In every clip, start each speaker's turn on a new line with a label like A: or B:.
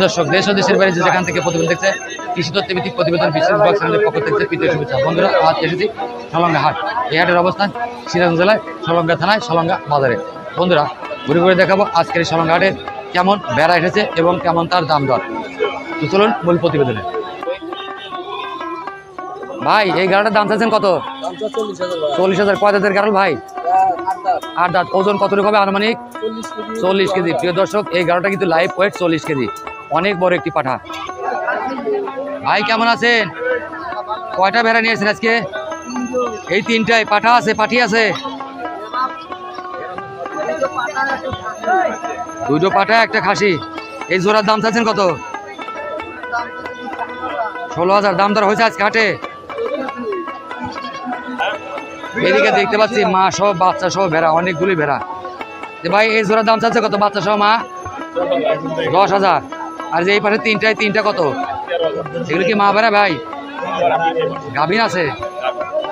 A: দর্শক, দেশ ও দেশের বাইরে যেখান থেকে প্রতিবেদন দেখছে কৃষি তথ্যভিত্তিক প্রতিবেদন বিশেষ ব্লগ চ্যানেলের পক্ষ থেকে প্রীতীয় শুভেচ্ছা। বন্ধুরা, আজ এসেছি সলঙ্গা হাট। এই হাটের অবস্থান সিরাজগঞ্জ জেলায় সলঙ্গা থানায় সলঙ্গা বাজারে। বন্ধুরা, ঘুরে ঘুরে দেখাবো আজকের এই সলঙ্গা হাটে কেমন বেড়া এসেছে এবং কেমন তার দাম দর। তো চলুন মূল প্রতিবেদনে। ভাই, এই গাড়াটার দাম চাচ্ছেন কত? 40,000। কয় দাঁতের গাড়ল ভাই? 8 দাঁত। ওজন কতটুকু হবে আনুমানিক? 40 কেজি। প্রিয় দর্শক, এই গাড়াটা কিন্তু লাইভ ওয়েট 40 কেজি, অনেক বড় একটি পাঠা। ভাই কেমন আছেন? কয়টা ভেড়া নিয়েছেন আজকে? এই 3টায়। পাঠা আছে, পাঠি আছে? 2টো পাঠা, একটা খাসি। এই জোড়ার দাম চাচ্ছেন কত? 16,000। দাম দর হয়েছে আজকে হাটে? এদিকে দেখতে পাচ্ছি মা সহ বাচ্চা সহ ভেড়া, অনেকগুলি ভেড়া। ভাই, এই জোড়ার দাম চাচ্ছে কত? বাচ্চা সহ মা 10,000। আর যে এই পাশে 3টায়, 3টা কত? এগুলো কি মা ভেড়া ভাই? গাভিন আছে?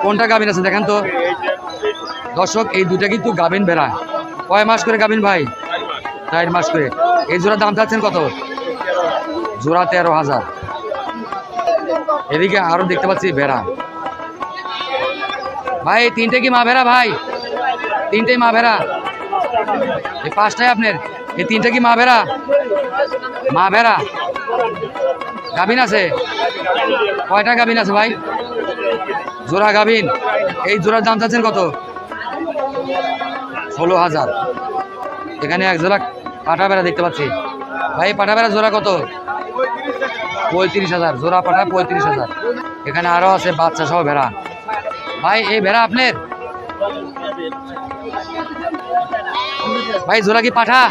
A: কোনটা গাভিন আছে দেখেন তো দর্শক। এই দুটা কিন্তু গাভিন ভেড়া। কয় মাস করে গাভিন ভাই? 4 মাস করে। এই জোড়ার দাম চাচ্ছেন কত? জোড়া 13,000। এদিকে আরো দেখতে পাচ্ছি ভেড়া। ভাই, এই 3টে কি মা ভেড়া ভাই? 3টেই মা ভেড়া। এই 5টায় আপনার? এই 3টে কি মা ভেড়া? মা ভেড়া। গাভিন আছে? কয়টা গাভিন আছে ভাই? জোড়া গাভিন। এই জোড়ার দাম চাচ্ছেন কত? 16,000। এখানে এক জোড়া পাঠা ভেড়া দেখতে পাচ্ছি। ভাই, পাঠা ভেড়া জোড়া কত? 35,000। জোড়া পাঠা 35,000। এখানে আরো আছে বাচ্চা সহ ভেড়া। ভাই, এই ভেড়া আপনার? ভাই, জোড়া কি পাঠা?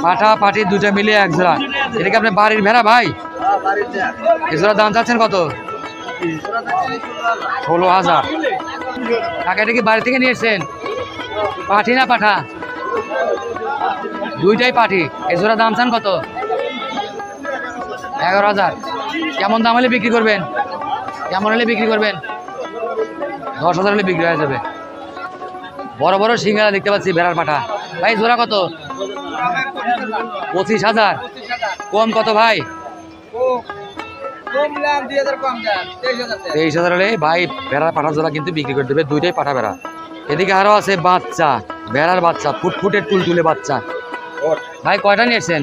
A: পাঠা পাঠি দুটা মিলে এক জোড়া। এটা কি আপনার বাড়ির ভেড়া ভাই? এই জোড়ার দাম চাচ্ছেন কত? 16,000। টাকা এটা কি বাড়ি থেকে নিয়ে এসছেন? পাঠি না পাঠা? 2টাই পাঠি। এই জোড়ার দাম চান কত? 11,000। কেমন দাম হলে বিক্রি করবেন? কেমন হলে বিক্রি করবেন? 10,000 হলে বিক্রি হয়ে যাবে। বড় বড় সিঙ্গারা দেখতে পাচ্ছি ভেড়ার পাঠা। ভাই, জোড়া কত? 25,000। কম কত ভাই? 23,000 হলে ভাই ভেড়ার পাঠা জোড়া কিন্তু বিক্রি করে দেবে। 2টাই পাঠা ভেড়া। এদিকে আরো আছে বাচ্চা ভেড়ার বাচ্চা, ফুটফুটে টুলটুলে বাচ্চা। ভাই, কয়টা নিয়েছেন?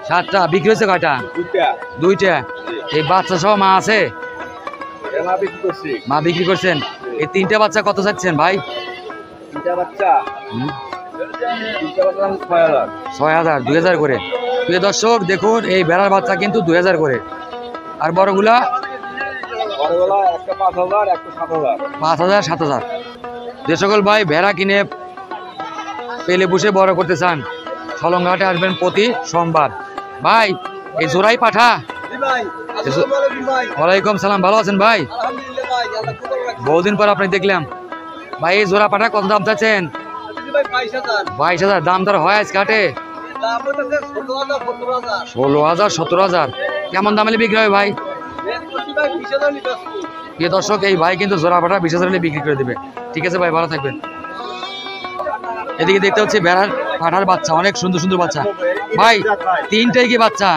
A: 7টা। বিক্রি হয়েছে কয়টা? 2টা। এই বাচ্চা সহ মা আছে? মা বিক্রি করছেন। এই 3টে বাচ্চা কত চাচ্ছেন ভাই? 6,000। 2,000 করে। প্রিয় দর্শক, দেখুন এই ভেড়ার বাচ্চা কিন্তু 2,000 করে। আর বড়গুলা 5,000, 7,000। যে সকল ভাই ভেড়া কিনে পেলে বসে বড় করতে চান, সলঙ্গা হাটে আসবেন প্রতি সোমবার। ভাই, এই জোড়াই পাঠা? ওয়ালাইকুম সালাম। ভালো আছেন ভাই? বহুদিন পর আপনি দেখলাম। ভাই, এই জোড়া পাঠা কত দাম চাচ্ছেন? 22,000। দাম দর হয় আজকে হাটে? 16,000, 17,000। কেমন দাম হলে বিক্রি হয় ভাই? প্রিয় দর্শক, এই ভাই কিন্তু জোড়া পাঠা 20,000 হলে বিক্রি করে দেবে। ঠিক আছে ভাই, ভালো থাকবেন। এদিকে দেখতে হচ্ছে ভেড়ার পাঠার বাচ্চা, অনেক সুন্দর সুন্দর বাচ্চা। ভাই, 3টাই কি বাচ্চা?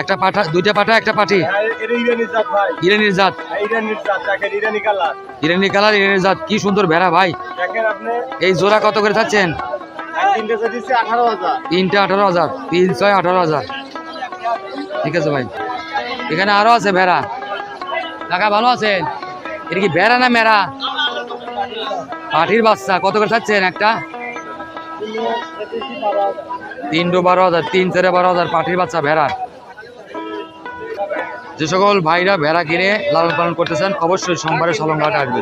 A: একটা পাঠা, 2টা পাঠা, একটা পাঠি। ইরানির জাত। ইরানি কালার, ইরানির জাত। কি সুন্দর ভেড়া ভাই। এই জোড়া কত করে চাচ্ছেন? 3টে 18,000। 3, 6, 18,000। ঠিক আছে ভাই। এখানে আরো আছে ভেড়া। কাকা ভালো আছেন? এটা কি ভেড়া না মেরা? পাঠির বাচ্চা। কত করে চাচ্ছেন একটা? 3টো 12,000। 3, 4, 12,000 পাঠির বাচ্চা ভেড়া। যে সকল ভাইরা ভেড়া কিনে লালন পালন করতেছেন অবশ্যই সোমবারে সলঙ্গা হাটে আসবে।